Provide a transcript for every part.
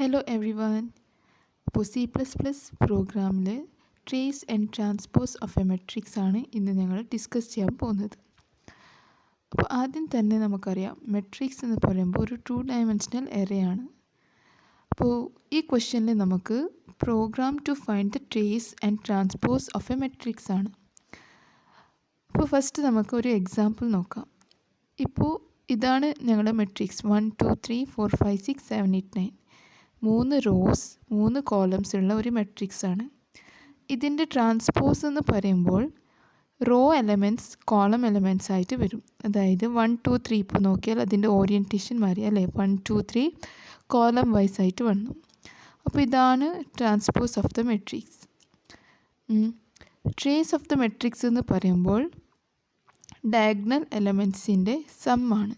Hello every one. ഇപ്പോൾ C++ പ്രോഗ്രാമിൽ trace and transpose of a matrix ആണ് ഇന്ന് ഞങ്ങൾ ഡിസ്കസ് ചെയ്യാൻ പോകുന്നത്. അപ്പോൾ ആദ്യം തന്നെ നമുക്കറിയാം മെട്രിക്സ് എന്ന് പറയുമ്പോൾ ഒരു 2 ഡയമെൻഷണൽ എറേ ആണ്. അപ്പോൾ ഈ ക്വസ്റ്റ്യനിൽ നമുക്ക് program to find the trace and transpose of a matrix ആണ്. അപ്പോൾ ഫസ്റ്റ് നമുക്ക് ഒരു എക്സാമ്പിൾ നോക്കാം. ഇപ്പോൾ ഇതാണ് ഞങ്ങളുടെ മെട്രിക്സ് 1 2 3 4 5 6 7 8 9. 3 റോസ് 3 കോളംസ് ഉള്ള ഒരു മെട്രിക്സ് ആണ്. ഇതിൻ്റെ ട്രാൻസ്പോസ് എന്ന് പറയുമ്പോൾ റോ എലമെൻറ്റ്സ് കോളം എലമെൻറ്റ്സ് ആയിട്ട് വരും. അതായത് 1 2 3 ഇപ്പോൾ നോക്കിയാൽ അതിൻ്റെ ഓറിയൻറ്റേഷൻ മാറി അല്ലേ, 1 2 3 കോളം വൈസ് ആയിട്ട് വന്നു. അപ്പോൾ ഇതാണ് transpose of the matrix. Trace of the matrix എന്ന് പറയുമ്പോൾ ഡയഗണൽ എലമെൻറ്റ്സിൻ്റെ സം ആണ്.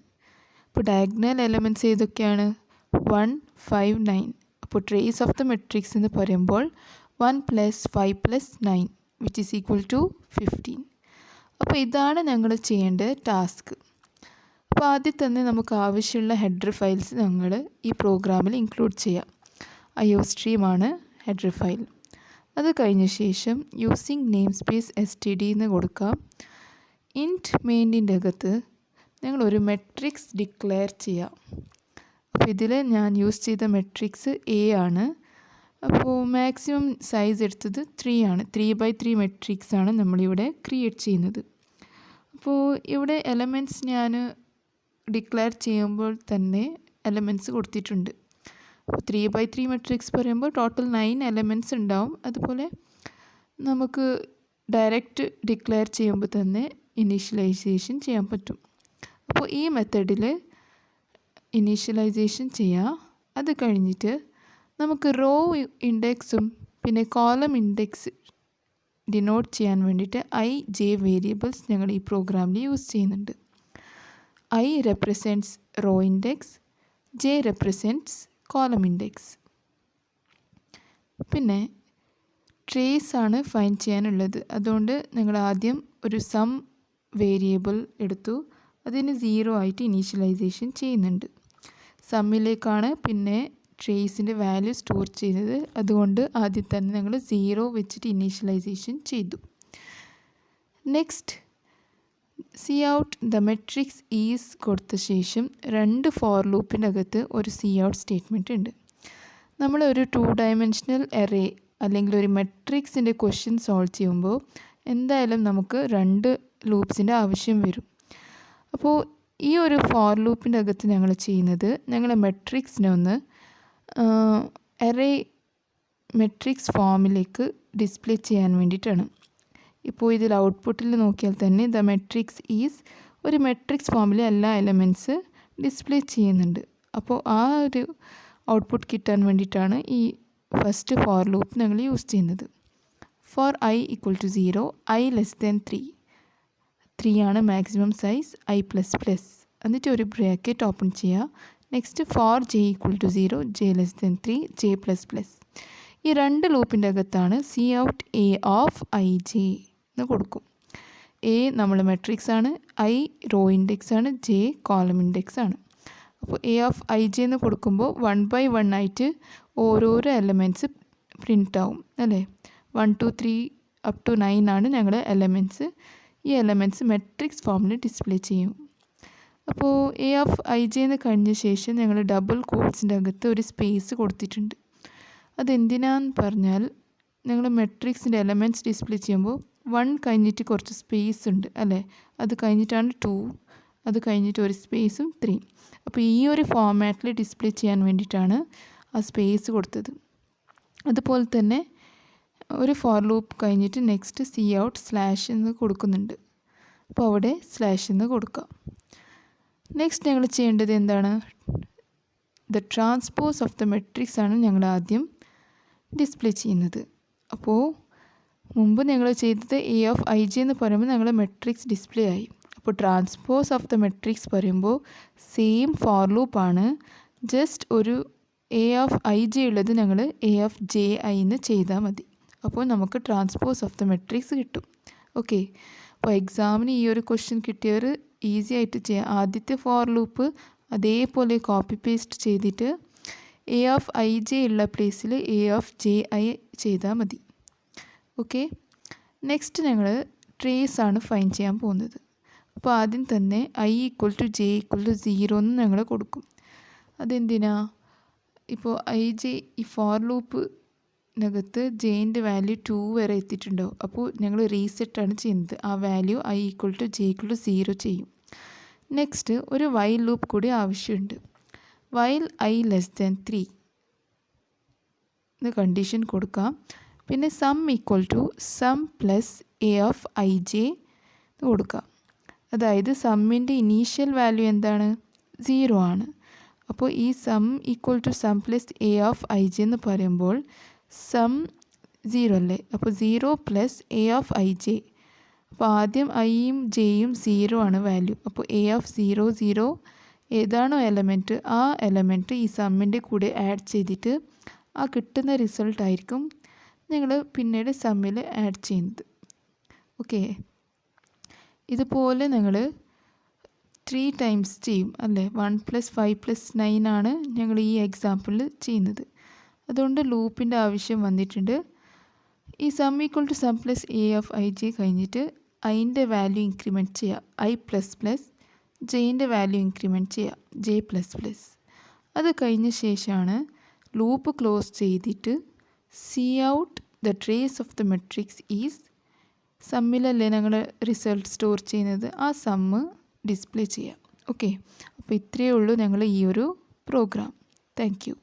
ഇപ്പോൾ ഡയഗണൽ എലമെൻറ്റ്സ് ഏതൊക്കെയാണ്? 1 5 9. അപ്പോൾ ട്രേസ് ഓഫ് ദ മെട്രിക്സ് എന്ന് പറയുമ്പോൾ 1 + 5 + 9 വിച്ച് ഈസ് ഈക്വൽ ടു 15. അപ്പോൾ ഇതാണ് ഞങ്ങൾ ചെയ്യേണ്ട ടാസ്ക്. അപ്പോൾ ആദ്യം തന്നെ നമുക്ക് ആവശ്യമുള്ള ഹെഡർ ഫയൽസ് ഞങ്ങൾ ഈ പ്രോഗ്രാമിൽ ഇൻക്ലൂഡ് ചെയ്യാം. IOStream ആണ് ഹെഡർ ഫയൽ. അത് കഴിഞ്ഞ ശേഷം യൂസിങ് നെയിം സ്പേസ് std എന്ന് കൊടുക്കാം. ഇൻറ്റ് മെയിനിൻ്റെ അകത്ത് ഞങ്ങളൊരു മെട്രിക്സ് ഡിക്ലെയർ ചെയ്യാം. അപ്പോൾ ഇതിൽ ഞാൻ യൂസ് ചെയ്ത മെട്രിക്സ് A ആണ്. അപ്പോൾ മാക്സിമം സൈസ് എടുത്തത് 3 ആണ്. 3x3 മെട്രിക്സ് ആണ് നമ്മളിവിടെ ക്രിയേറ്റ് ചെയ്യുന്നത്. അപ്പോൾ ഇവിടെ എലമെൻറ്റ്സ് ഞാൻ ഡിക്ലെയർ ചെയ്യുമ്പോൾ തന്നെ എലമെൻറ്റ്സ് കൊടുത്തിട്ടുണ്ട്. അപ്പോൾ 3x3 മെട്രിക്സ് പറയുമ്പോൾ ടോട്ടൽ 9 എലമെൻറ്റ്സ് ഉണ്ടാവും. അതുപോലെ നമുക്ക് ഡയറക്റ്റ് ഡിക്ലെയർ ചെയ്യുമ്പോൾ തന്നെ ഇനീഷ്യലൈസേഷൻ ചെയ്യാൻ പറ്റും. അപ്പോൾ ഈ മെത്തേഡിൽ ഇനീഷ്യലൈസേഷൻ ചെയ്യുക. അത് കഴിഞ്ഞിട്ട് നമുക്ക് റോ ഇൻഡെക്സും പിന്നെ കോളം ഇൻഡെക്സ് ഡിനോട്ട് ചെയ്യാൻ വേണ്ടിയിട്ട് j വേരിയബിൾസ് ഞങ്ങൾ ഈ പ്രോഗ്രാമിൽ യൂസ് ചെയ്യുന്നുണ്ട്. I represents row index, j represents column index. പിന്നെ ട്രേസ് ആണ് ഫൈൻഡ് ചെയ്യാനുള്ളത്. അതുകൊണ്ട് ഞങ്ങൾ ആദ്യം ഒരു സം വേരിയബിൾ എടുത്തു. അതിന് 0 ആയിട്ട് ഇനീഷ്യലൈസേഷൻ ചെയ്യുന്നുണ്ട്. സമ്മിലേക്കാണ് പിന്നെ ട്രേസിൻ്റെ വാല്യൂ സ്റ്റോർ ചെയ്തത്. അതുകൊണ്ട് ആദ്യം തന്നെ ഞങ്ങൾ 0 വെച്ചിട്ട് ഇനീഷ്യലൈസേഷൻ ചെയ്തു. Next Cout the matrix is കൊടുത്ത ശേഷം 2 ഫോർ ലൂപ്പിൻ്റെ അകത്ത് ഒരു Cout സ്റ്റേറ്റ്മെൻറ്റ് ഉണ്ട്. നമ്മളൊരു 2 ഡയമെൻഷണൽ എറേ അല്ലെങ്കിൽ ഒരു മെട്രിക്സിൻ്റെ ക്വസ്റ്റ്യൻ സോൾവ് ചെയ്യുമ്പോൾ എന്തായാലും നമുക്ക് 2 ലൂപ്സിൻ്റെ ആവശ്യം വരും. അപ്പോൾ ഈ ഒരു ഫോർ ലൂപ്പിൻ്റെ അകത്ത് ഞങ്ങൾ ചെയ്യുന്നത് ഞങ്ങളെ മെട്രിക്സിനെ ഒന്ന് എറേ മെട്രിക്സ് ഫോമിലേക്ക് ഡിസ്പ്ലേ ചെയ്യാൻ വേണ്ടിയിട്ടാണ്. ഇപ്പോൾ ഇതിൽ ഔട്ട്പുട്ടിൽ നോക്കിയാൽ തന്നെ ദ മെട്രിക്സ് ഈസ് ഒരു മെട്രിക്സ് ഫോമിലെ എല്ലാ എലമെൻറ്റ്സ് ഡിസ്പ്ലേ ചെയ്യുന്നുണ്ട്. അപ്പോൾ ആ ഒരു ഔട്ട്പുട്ട് കിട്ടാൻ വേണ്ടിയിട്ടാണ് ഈ ഫസ്റ്റ് ഫോർ ലൂപ്പ് ഞങ്ങൾ യൂസ് ചെയ്യുന്നത്. For i = 0, i <3. 3 ആണ് മാക്സിമം സൈസ്, i++. എന്നിട്ട് ഒരു ബ്രാക്കറ്റ് ഓപ്പൺ ചെയ്യുക. Next for j = 0, j <3, j++. ഈ 2 ലൂപ്പിൻ്റെ അകത്താണ് Cout A of ij എന്ന് കൊടുക്കും. A നമ്മൾ മെട്രിക്സ് ആണ്, i റോ ഇൻഡെക്സ് ആണ്, j കോളം ഇൻഡെക്സ് ആണ്. അപ്പോൾ A of ij എന്ന് കൊടുക്കുമ്പോൾ 1 by 1 ആയിട്ട് ഓരോരോ എലമെൻറ്റ്സ് പ്രിൻ്റ് ആവും അല്ലേ. 1 2 3 up to 9 ആണ് ഞങ്ങളുടെ എലമെൻറ്റ്സ്. ഈ എലമെൻറ്റ്സ് മെട്രിക്സ് ഫോമിൽ ഡിസ്പ്ലേ ചെയ്യും. അപ്പോൾ A of ij എന്ന് കഴിഞ്ഞ ശേഷം ഞങ്ങൾ ഡബിൾ കോട്ട്സിൻ്റെ അകത്ത് ഒരു സ്പേസ് കൊടുത്തിട്ടുണ്ട്. അതെന്തിനാന്ന് പറഞ്ഞാൽ ഞങ്ങൾ മെട്രിക്സിൻ്റെ എലമെൻറ്റ്സ് ഡിസ്പ്ലേ ചെയ്യുമ്പോൾ 1 കഴിഞ്ഞിട്ട് കുറച്ച് സ്പേസ് ഉണ്ട് അല്ലേ, അത് കഴിഞ്ഞിട്ടാണ് 2, അത് കഴിഞ്ഞിട്ട് ഒരു സ്പേസും 3. അപ്പോൾ ഈ ഒരു ഫോമാറ്റിൽ ഡിസ്പ്ലേ ചെയ്യാൻ വേണ്ടിയിട്ടാണ് ആ സ്പേസ് കൊടുത്തത്. അതുപോലെ തന്നെ ഒരു ഫോർ ലൂപ്പ് കഴിഞ്ഞിട്ട് നെക്സ്റ്റ് Cout സ്ലാഷ് എന്ന് കൊടുക്കുന്നുണ്ട്. അപ്പോൾ അവിടെ സ്ലാഷ് എന്ന് കൊടുക്കാം. നെക്സ്റ്റ് ഞങ്ങൾ ചെയ്യേണ്ടത് എന്താണ്? The transpose of the matrix ആണ് ഞങ്ങൾ ആദ്യം ഡിസ്പ്ലേ ചെയ്യുന്നത്. അപ്പോൾ മുമ്പ് ഞങ്ങൾ ചെയ്തത് A of ij എന്ന് പറയുമ്പോൾ ഞങ്ങൾ മെട്രിക്സ് ഡിസ്പ്ലേ ആയി. അപ്പോൾ ട്രാൻസ്പോസ് ഓഫ് ദ മെട്രിക്സ് പറയുമ്പോൾ സെയിം ഫോർ ലൂപ്പാണ്, ജസ്റ്റ് ഒരു A of ij ഉള്ളത് ഞങ്ങൾ A of ji എന്ന് ചെയ്താൽ മതി. അപ്പോൾ നമുക്ക് ട്രാൻസ്പോസ് ഓഫ് ദ മെട്രിക്സ് കിട്ടും. ഓക്കെ, അപ്പോൾ എക്സാമിന് ഈ ഒരു ക്വസ്റ്റ്യൻ കിട്ടിയവർ ഈസി ആയിട്ട് ചെയ്യാം. ആദ്യത്തെ ഫോർ ലൂപ്പ് അതേപോലെ കോപ്പി പേസ്റ്റ് ചെയ്തിട്ട് എ ഓഫ് ഐ ജെ ഉള്ള പ്ലേസിൽ എ ഓഫ് ജെ ഐ ചെയ്താൽ മതി. ഓക്കെ, നെക്സ്റ്റ് ഞങ്ങൾ ട്രേസ് ആണ് ഫൈൻ ചെയ്യാൻ പോകുന്നത്. അപ്പോൾ ആദ്യം തന്നെ i equal to j equal to 0 എന്ന് ഞങ്ങൾ കൊടുക്കും. അതെന്തിനാ? ഇപ്പോൾ ഐ ജെ ഈ ഫോർ ലൂപ്പിനകത്ത് ജെയിൻ്റെ വാല്യൂ 2 വരെ എത്തിയിട്ടുണ്ടാവും. അപ്പോൾ ഞങ്ങൾ റീസെറ്റാണ് ചെയ്യുന്നത്. ആ value i equal to j equal to 0 ചെയ്യും. നെക്സ്റ്റ് ഒരു വൈൽ ലൂപ്പ് കൂടി ആവശ്യമുണ്ട്. വൈൽ ഐ ലെസ് ദാൻ 3 എന്ന് കണ്ടീഷൻ കൊടുക്കാം. പിന്നെ sum equal to sum plus a of i j എന്ന് കൊടുക്കാം. അതായത് സമ്മിൻ്റെ ഇനീഷ്യൽ വാല്യൂ എന്താണ്? 0 ആണ്. അപ്പോൾ ഈ sum equal to sum plus a of i j എന്ന് പറയുമ്പോൾ സം 0 അല്ലേ? അപ്പോൾ 0 plus a of i j. അപ്പോൾ ആദ്യം ഐയും ജെയും 0 ആണ് വാല്യൂ. അപ്പോൾ എ ഓഫ് 0 0 ഏതാണോ എലമെൻറ്റ് ആ എലമെൻറ്റ് ഈ സമ്മിൻ്റെ കൂടെ ആഡ് ചെയ്തിട്ട് ആ കിട്ടുന്ന റിസൾട്ടായിരിക്കും നിങ്ങൾ പിന്നീട് സമ്മിൽ ആഡ് ചെയ്യുന്നത്. ഓക്കെ, ഇതുപോലെ നിങ്ങൾ 3 ടൈംസ് ചെയ്യും അല്ലേ? 1 + 5 + 9 ആണ് ഞങ്ങൾ ഈ എക്സാമ്പിളിൽ ചെയ്യുന്നത്. അതുകൊണ്ട് ലൂപ്പിൻ്റെ ആവശ്യം വന്നിട്ടുണ്ട്. ഈ sum equal to sum plus a of i j കഴിഞ്ഞിട്ട് ഐൻ്റെ വാല്യൂ ഇൻക്രിമെൻറ്റ് ചെയ്യുക ഐ പ്ലസ് പ്ലസ്, ജെയിൻ്റെ വാല്യൂ ഇൻക്രിമെൻറ്റ് ചെയ്യുക ജെ പ്ലസ് പ്ലസ്. അത് കഴിഞ്ഞ ശേഷമാണ് ലൂപ്പ് ക്ലോസ് ചെയ്തിട്ട് c out the trace of the matrix is സമ്മിലല്ലേ ഞങ്ങൾ റിസൾട്ട് സ്റ്റോർ ചെയ്യുന്നത്, ആ സമ്മ് ഡിസ്പ്ലേ ചെയ്യാം. ഓക്കെ, അപ്പോൾ ഇത്രയേ ഉള്ളൂ ഞങ്ങൾ ഈ ഒരു പ്രോഗ്രാം. Thank you.